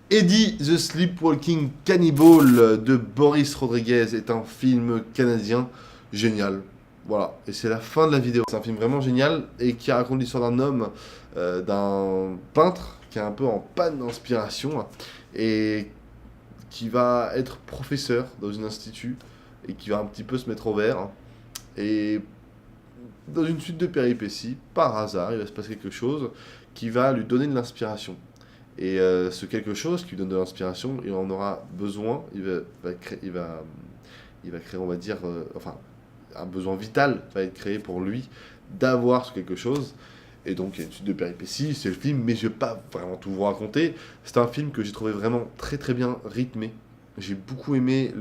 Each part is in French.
Eddie the Sleepwalking Cannibal de Boris Rodriguez est un film canadien génial. Voilà, et c'est la fin de la vidéo. C'est un film vraiment génial et qui raconte l'histoire d'un homme, d'un peintre qui est un peu en panne d'inspiration et qui va être professeur dans un institut et qui va un petit peu se mettre au vert. Et dans une suite de péripéties, par hasard, il va se passer quelque chose qui va lui donner de l'inspiration. Et ce quelque chose qui lui donne de l'inspiration, il en aura besoin, il va créer, on va dire, enfin, un besoin vital va être créé pour lui d'avoir ce quelque chose. Et donc il y a une suite de péripéties, c'est le film, mais je vais pas vraiment tout vous raconter. C'est un film que j'ai trouvé vraiment très très bien rythmé. J'ai beaucoup aimé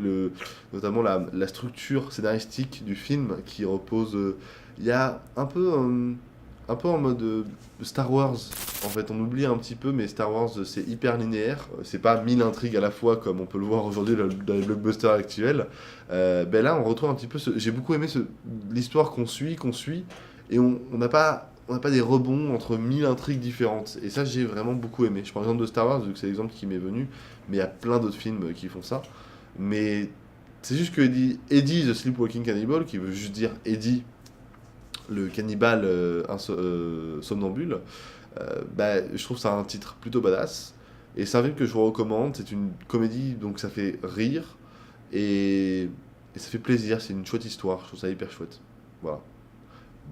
notamment la structure scénaristique du film qui repose. Il y a un peu en mode Star Wars. En fait, on oublie un petit peu, mais Star Wars c'est hyper linéaire. C'est pas 1000 intrigues à la fois comme on peut le voir aujourd'hui dans les blockbusters actuels. Ben là, on retrouve un petit peu. J'ai beaucoup aimé l'histoire qu'on suit, et on n'a pas des rebonds entre 1000 intrigues différentes. Et ça, j'ai vraiment beaucoup aimé. Je prends l'exemple de Star Wars, vu que c'est l'exemple qui m'est venu, mais il y a plein d'autres films qui font ça. Mais c'est juste que Eddie the Sleepwalking Cannibal, qui veut juste dire Eddie le cannibale somnambule, bah, je trouve ça un titre plutôt badass. Et c'est un film que je vous recommande. C'est une comédie, donc ça fait rire et ça fait plaisir. C'est une chouette histoire. Je trouve ça hyper chouette. Voilà.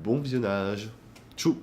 Bon visionnage. Tchou.